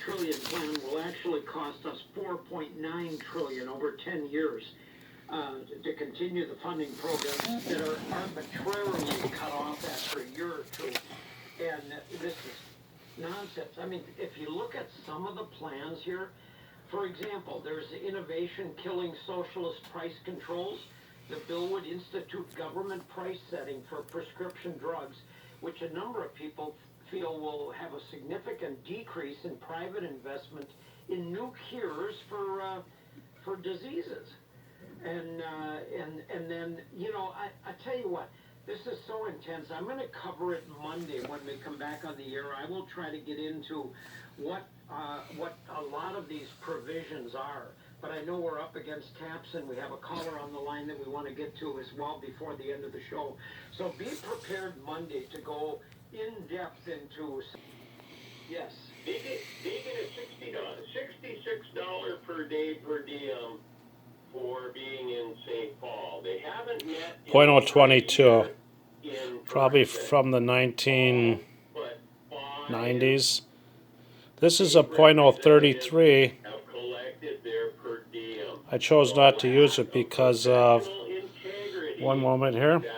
trillion plan will actually cost us $4.9 trillion over 10 years to continue the funding programs that are arbitrarily cut off after a year or two. And this is nonsense. I mean, if you look at some of the plans here, for example, there's the innovation killing socialist price controls. The bill would institute government price setting for prescription drugs, which a number of people feel will have a significant decrease in private investment in new cures for diseases. And then, you know, I tell you what, this is so intense. I'm going to cover it Monday when we come back on the air. I will try to get into what a lot of these provisions are. But I know we're up against taps, and we have a caller on the line that we want to get to as well before the end of the show. So be prepared Monday to go in depth into. Yes. They get a $66 per day per diem for being in St. Paul. They haven't met. .022, probably from the 1990s. This is a .033. I chose not to use it because of, one moment here. And Jen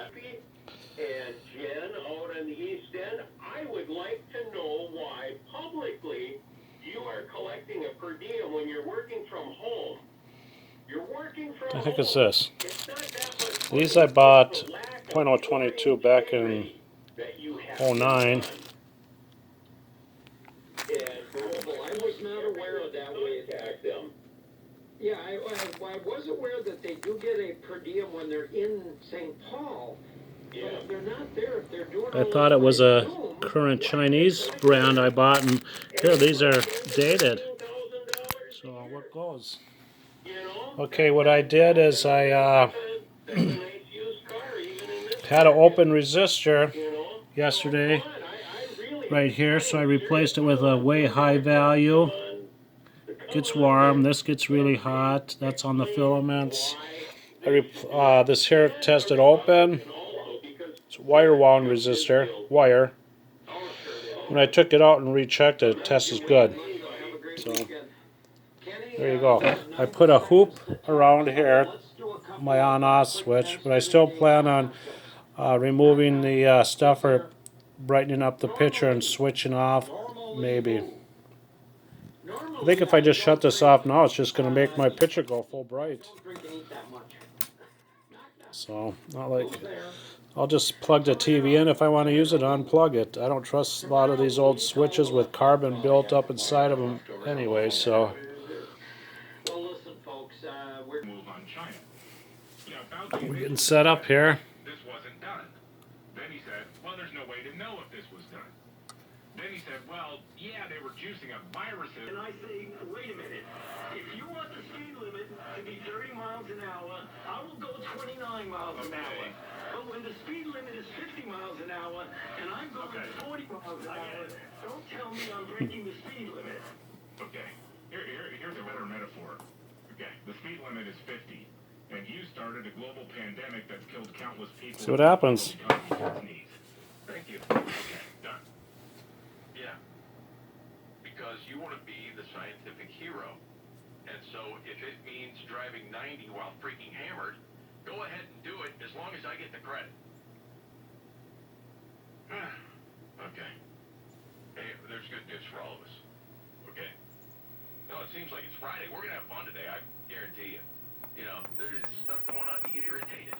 out on the East End, I would like to know why publicly you are collecting a per diem when you're working from home. You're working from home. I think it's this. These I bought .022 back in 09. I was not aware of that way. Yeah, I was aware that they do get a per diem when they're in St. Paul. Yeah. But if they're not there, if they're doing I thought it was a current Chinese brand I bought, and here, these are dated. So what goes? Okay, what I did is I had an open resistor yesterday right here, so I replaced it with a way high value. Gets warm, this gets really hot, that's on the filaments. This here tested open. It's a wire wound resistor, wire. When I took it out and rechecked it, the test is good. So there you go. I put a hoop around here, my on-off switch, but I still plan on removing the stuff for brightening up the picture and switching off, maybe. I think if I just shut this off now, it's just going to make my picture go full bright. So, not like, I'll just plug the TV in. If I want to use it, unplug it. I don't trust a lot of these old switches with carbon built up inside of them anyway, so. We're getting set up here. This wasn't done. Then he said, well, there's no way to know if this was done. Then he said, well, yeah, they were juicing up viruses. And I say, wait a minute. If you want the speed limit to be 30 miles an hour, I will go 29 miles an hour. But when the speed limit is 50 miles an hour and I'm going 40 miles an hour, don't tell me I'm breaking the speed limit. Okay, here's a better metaphor. Okay, the speed limit is 50. And you started a global pandemic that's killed countless people. See what happens. Thank you. Okay, done. Yeah. Because you want to be the scientific hero. And so if it means driving 90 while freaking hammered, go ahead and do it as long as I get the credit. Okay. Hey, there's good news for all of us. Okay. No, it seems like it's Friday. We're going to have fun today, I guarantee you. You know, there's stuff going on, you get irritated.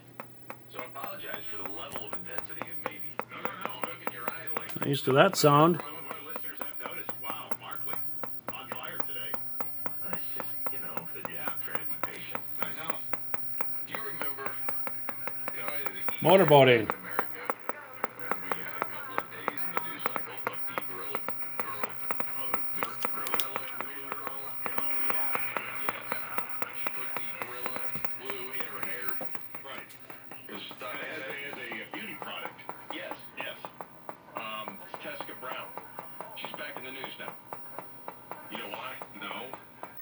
So I apologize for the level of intensity and maybe. No, look in your eye like... Not used to that sound. Some of my listeners have noticed, wow, Markley, on fire today. It's just, you know, I'm trying to be patient. I know. Do you remember, you know, the Motorboating. in America, when we had a couple of days in the news cycle of the gorilla girl? Oh, the gorilla girl? Oh, yeah. Yes. She put the gorilla glue in her hair. Right. As a beauty product. Yes. It's Tessica Brown. She's back in the news now. You know why? No.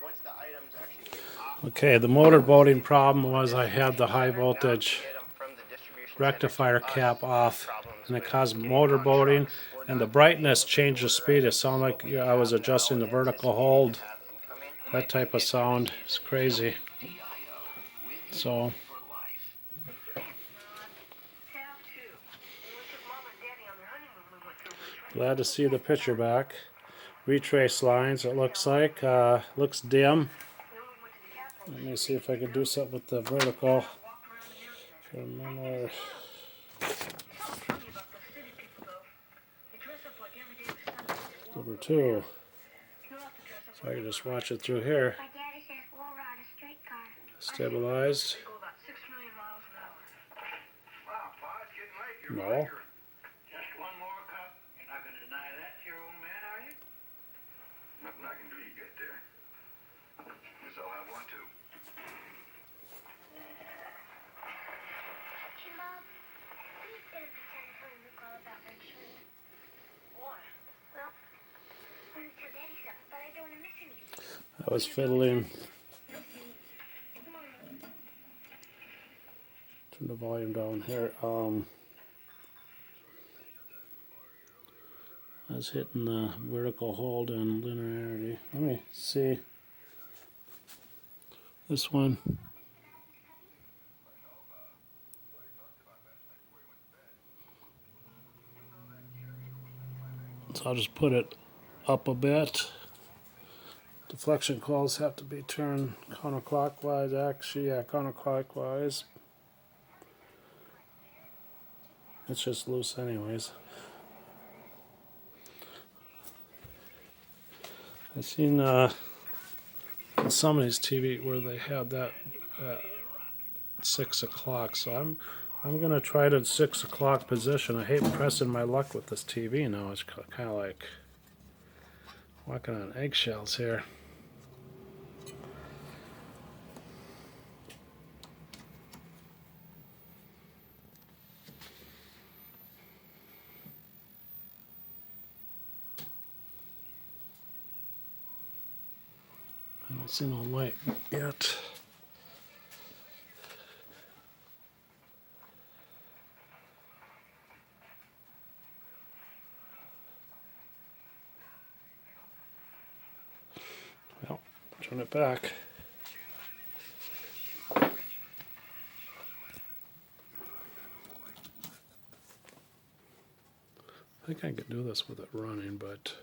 Once the items actually get off, Okay, the motorboating problem was I had the high voltage get them from the distribution rectifier center to cap us. off, Problems and it with caused getting on motorboating, trucks or And the brightness changed the speed. It sounded like I was adjusting the vertical hold. That type of sound is crazy. So glad to see the picture back. Retrace lines, it looks like. Looks dim. Let me see if I can do something with the vertical. Remember. Number 2. So I can just watch it through here. Stabilized. No. Just one more cup. You're not going to deny that to your old man, are you? Nothing I can do, you get there. Guess I'll have one too. Hey, Bob, please don't pretend to tell Luke all about my dream. Why? Well, I want to tell Daddy something, but I don't want to miss him. I was fiddling. Come on. Turn the volume down here. I was hitting the vertical hold and linearity. Let me see. This one. So I'll just put it up a bit. Deflection coils have to be turned counterclockwise. Actually, yeah, counterclockwise. It's just loose anyways. I've seen some of these TV where they had that at 6 o'clock, so I'm gonna try the 6 o'clock position. I hate pressing my luck with this TV now. It's kind of like walking on eggshells here. I don't see no light yet. Well, turn it back. I think I could do this with it running, but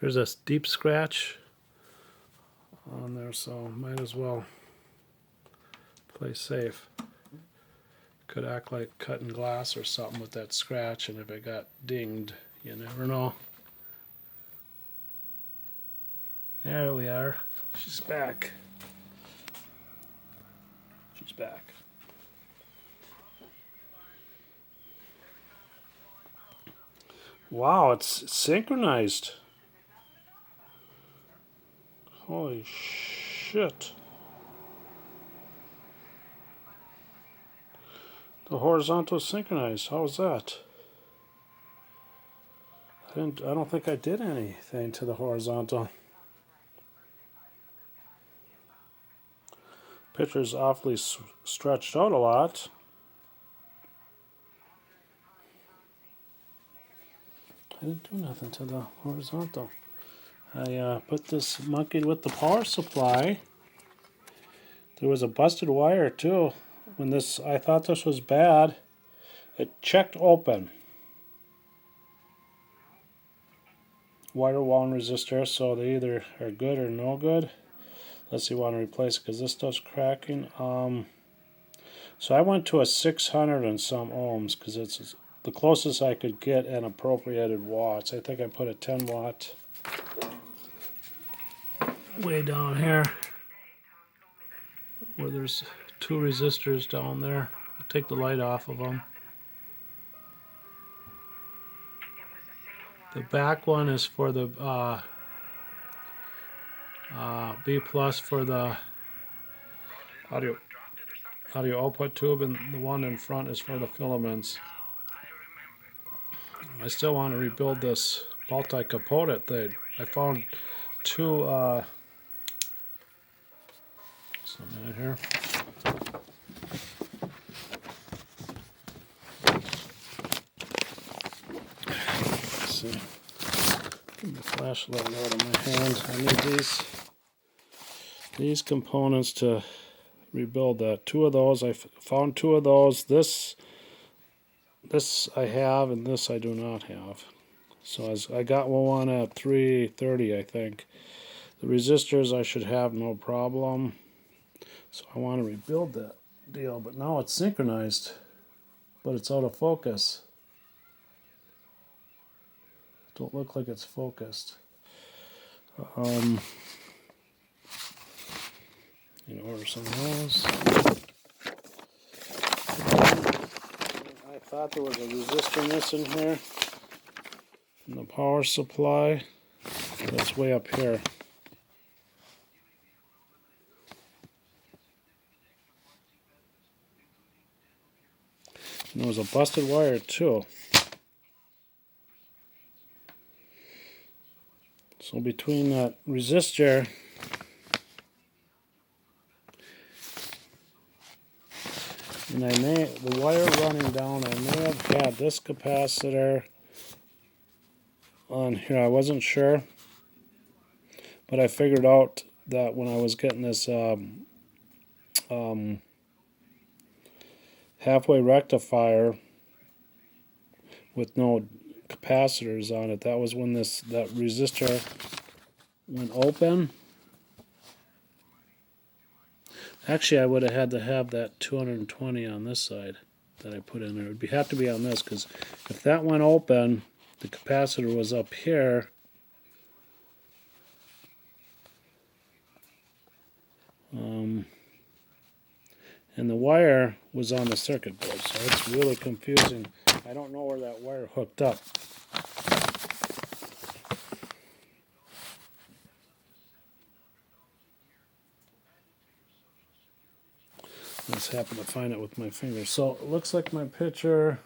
there's a deep scratch on there, so might as well play safe. Could act like cutting glass or something with that scratch, and if it got dinged, you never know. There we are. She's back. She's back. Wow, it's synchronized. Holy shit. The horizontal is synchronized. How was that? I don't think I did anything to the horizontal. Picture's awfully stretched out a lot. I didn't do nothing to the horizontal. I put this monkeyed with the power supply. There was a busted wire too. When I thought this was bad, it checked open. Wire wound resistor, so they either are good or no good. Let's see, want to replace it because this stuff's cracking. So I went to a 600 and some ohms because it's the closest I could get and appropriated watts. I think I put a 10 watt way down here where there's 2 resistors down there. I'll take the light off of them. The back one is for the B plus for the audio output tube, and the one in front is for the filaments. I still want to rebuild this multi-component thing. I found 2 something in here. see. Get my flashlight out of my hand. I need these components to rebuild that. 2 of those, I found 2 of those. This I have, and this I do not have. So I got one at 330, I think. The resistors I should have no problem. So I want to rebuild that deal, but now it's synchronized, but it's out of focus. Don't look like it's focused. Order some of those. I thought there was a resistor missing here in the power supply, but it's way up here. And there was a busted wire too. So between that resistor and the wire running down, I may have had this capacitor on here. I wasn't sure, but I figured out that when I was getting this halfway rectifier with no capacitors on it, that was when that resistor went open. Actually, I would have had to have that 220 on this side that I put in there. It would have to be on this, because if that went open, the capacitor was up here. And the wire was on the circuit board, so it's really confusing. I don't know where that wire hooked up. I just happened to find it with my finger. So it looks like my picture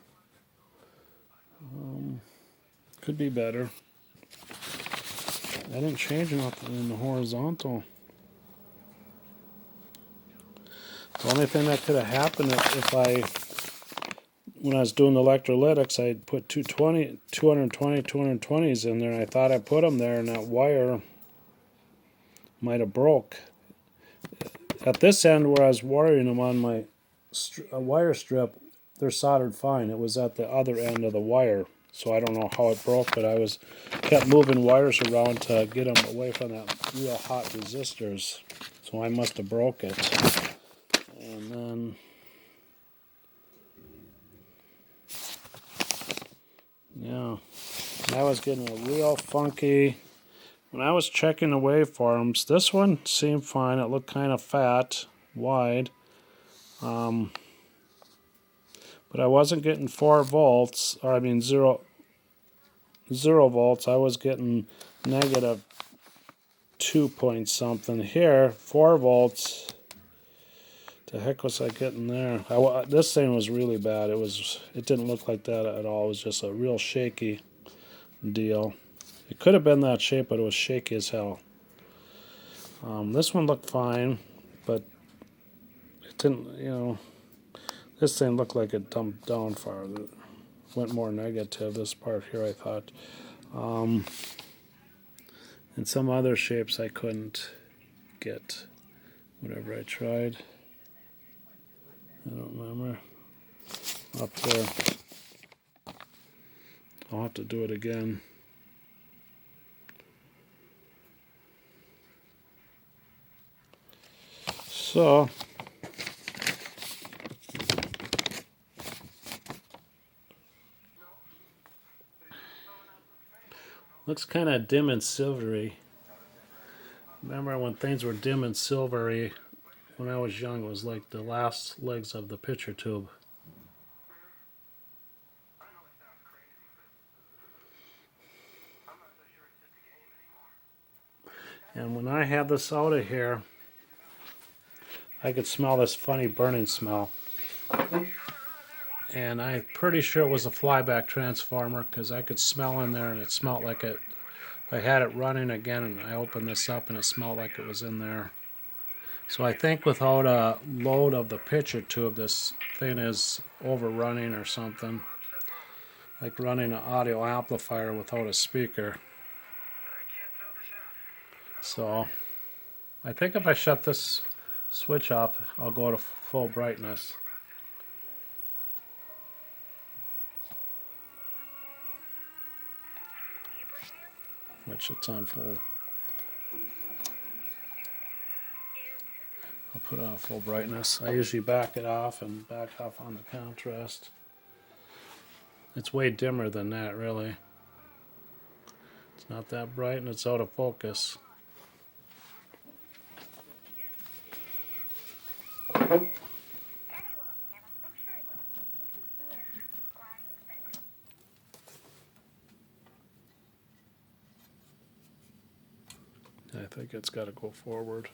could be better. I didn't change nothing in the horizontal. The only thing that could have happened if when I was doing the electrolytics, I put 220s in there, and I thought I put them there, and that wire might have broke. At this end where I was wiring them on my wire strip, they're soldered fine. It was at the other end of the wire, so I don't know how it broke, but I kept moving wires around to get them away from that real hot resistors, so I must have broke it. And then yeah, I was getting a real funky. When I was checking the waveforms, this one seemed fine. It looked kind of fat, wide. But I wasn't getting 4 volts, or I mean 0 volts. I was getting negative 2 point something. Here, 4 volts. The heck was I getting there? This thing was really bad. It didn't look like that at all. It was just a real shaky deal. It could have been that shape, but it was shaky as hell. This one looked fine, but it didn't, this thing looked like it dumped down farther. It went more negative, this part here, I thought. And some other shapes I couldn't get, whatever I tried. I don't remember. Up there. I'll have to do it again. So, looks kind of dim and silvery. Remember when things were dim and silvery when I was young? It was like the last legs of the picture tube. And when I had this out of here, I could smell this funny burning smell. And I'm pretty sure it was a flyback transformer, because I could smell in there, and it smelled like it. I had it running again, and I opened this up, and it smelled like it was in there. So I think without a load of the picture tube, this thing is overrunning or something. like running an audio amplifier without a speaker. So I think if I shut this switch off, I'll go to full brightness. Which it's on full. I'll put it on full brightness. I usually back it off and back off on the contrast. It's way dimmer than that, really. It's not that bright and it's out of focus. I think it's got to go forward.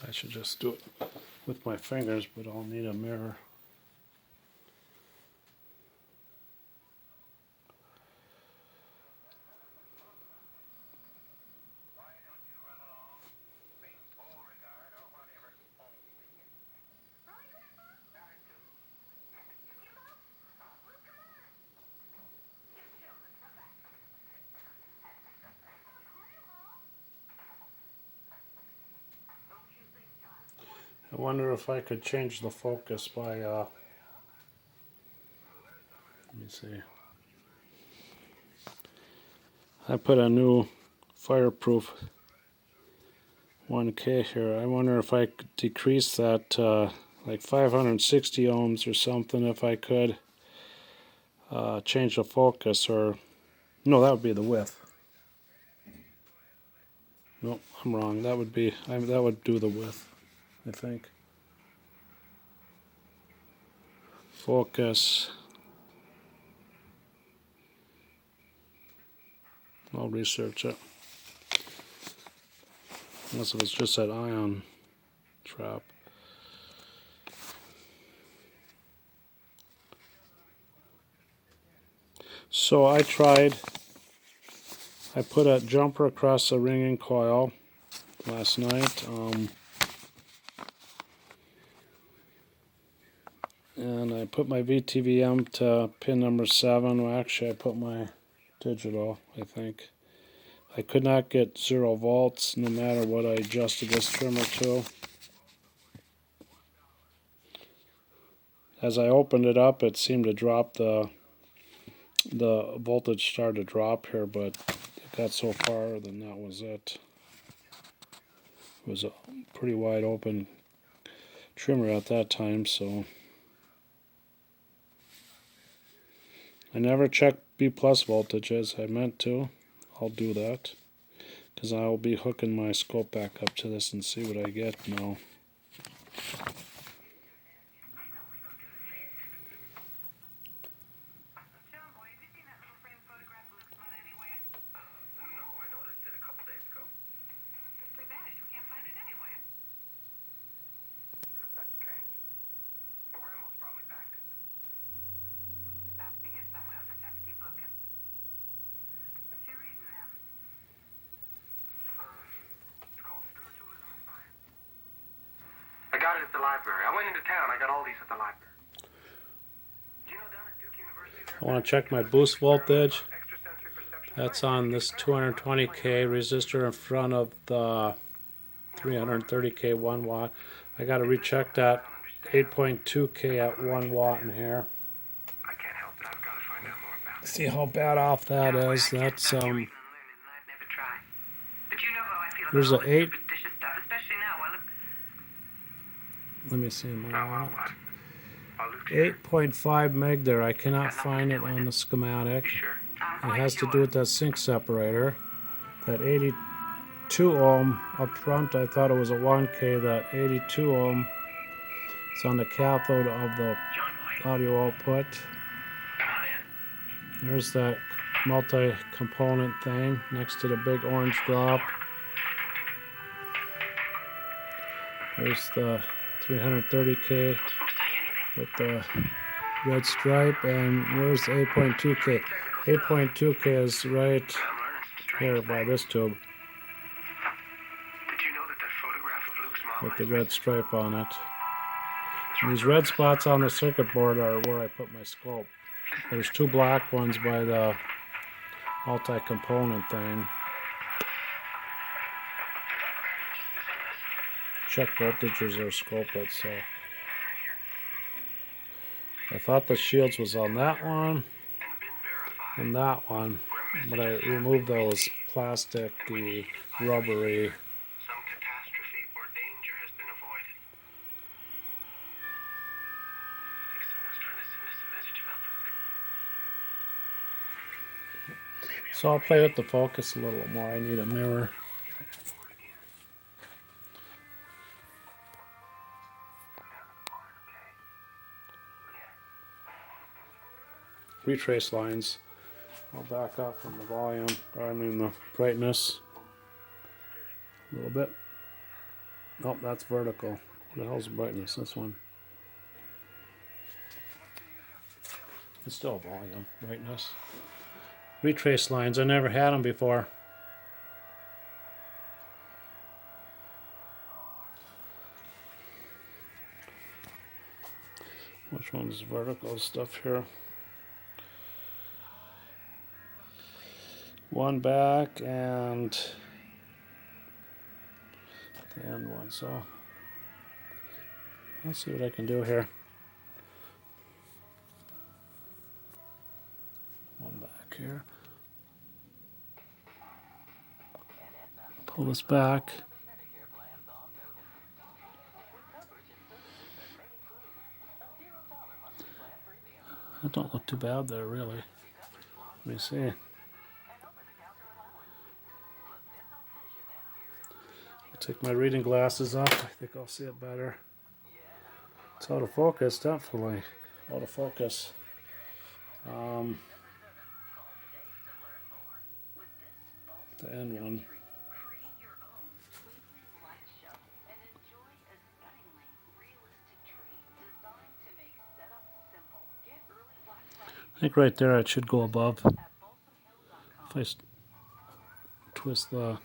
I should just do it with my fingers, but I'll need a mirror. I wonder if I could change the focus by, let me see. I put a new fireproof 1K here. I wonder if I could decrease that like 560 ohms or something, if I could change the focus, or no, that would be the width. No, I'm wrong. That would be, that would do the width, I think. Focus. I'll research it. Unless it was just that ion trap. So I put a jumper across the ringing coil last night. And I put my VTVM to pin number 7. Well, actually, I put my digital, I think. I could not get 0 volts no matter what I adjusted this trimmer to. As I opened it up, it seemed to drop the voltage started to drop here, but it got so far, then that was it. It was a pretty wide open trimmer at that time, so I never checked B+ voltages. I meant to. I'll do that, because I'll be hooking my scope back up to this and see what I get now. I got it at the library. I went into town. I got all these at the library. Do you know down at Duke University I want to check my boost voltage. That's on this 220K resistor in front of the 330K 1 watt. I got to recheck that 8.2K at 1 watt in here. I can't help it. I've got to find out more about it. See how bad off that is. That's there's a 8. Let me see my 8.5 meg there. I cannot find it on the schematic. It has to do with that sync separator. That 82 ohm up front, I thought it was a 1K. That 82 ohm is on the cathode of the audio output. There's that multi-component thing next to the big orange drop. There's the 330K with the red stripe, and where's the 8.2K? 8.2K is right here by this tube Did you know that photograph of Luke's mom with the red stripe on it. And these red spots on the circuit board are where I put my scope. There's two black ones by the multi-component thing. Check voltages or scope it, so I thought the shields was on that one and that one, but I removed those plasticky, rubbery. Some catastrophe or danger has been avoided. I think someone's trying to send us a message about Luke. So I'll play with the focus a little more. I need a mirror. Retrace lines. I'll back up from the volume, or I mean the brightness a little bit. Nope, that's vertical. What the hell's the brightness? This one. It's still volume, brightness. Retrace lines, I never had them before. Which one's vertical stuff here? One back and the end one, so let's see what I can do here. One back here. Pull this back. That don't look too bad there, really. Let me see. I'll take my reading glasses off. I think I'll see it better. It's out of focus, definitely. Out of focus. The end one. I think right there it should go above. If I twist the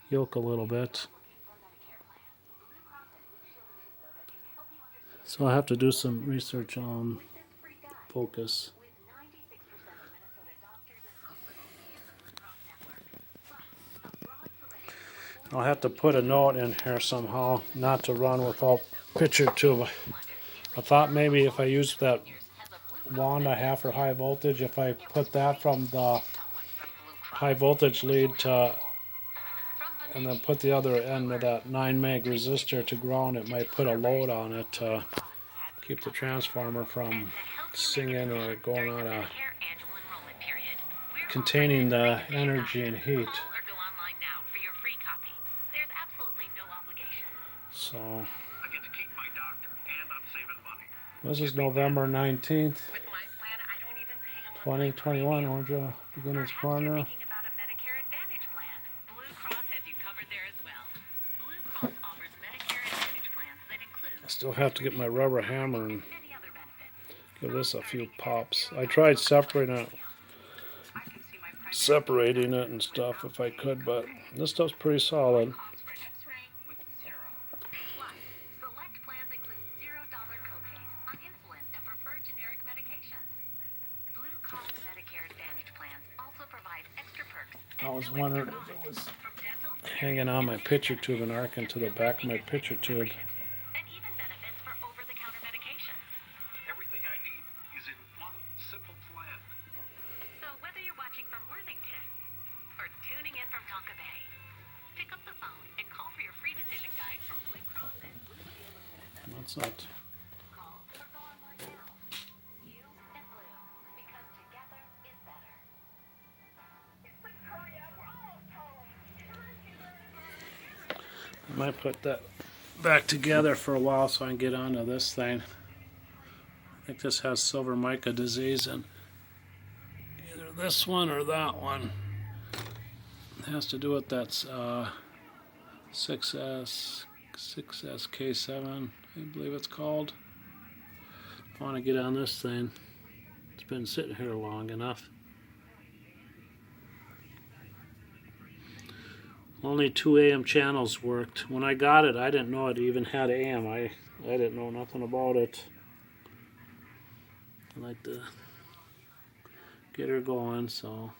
yoke a little bit. So I have to do some research on focus. I'll have to put a note in here somehow not to run without picture tube. I thought maybe if I used that wand I have for high voltage, if I put that from the high voltage lead to, and then put the other end of that 9 meg resistor to ground, it might put a load on it to keep the transformer from singing or going on a containing the energy and heat. So this is November 19th, 2021, Orange Beginner's Corner. I still have to get my rubber hammer and give this a few pops. I tried separating it and stuff if I could, but this stuff's pretty solid. I was wondering if it was hanging on my picture tube and arcing to the back of my picture tube. Everything I need is in one simple plan. So whether you're watching from Worthington or tuning in from Tonka Bay, pick up the phone and call for your free decision guide from Blue Cross and Blue Shield. What's that? Call or go online now. You and Blue, because together is better. I might put that back together for a while so I can get onto this thing. I think this has silver mica disease, and this one or that one. It has to do with that 6SK7, I believe it's called. I want to get on this thing. It's been sitting here long enough. Only 2 AM channels worked. When I got it, I didn't know it even had AM. I didn't know nothing about it. I like to get her going, so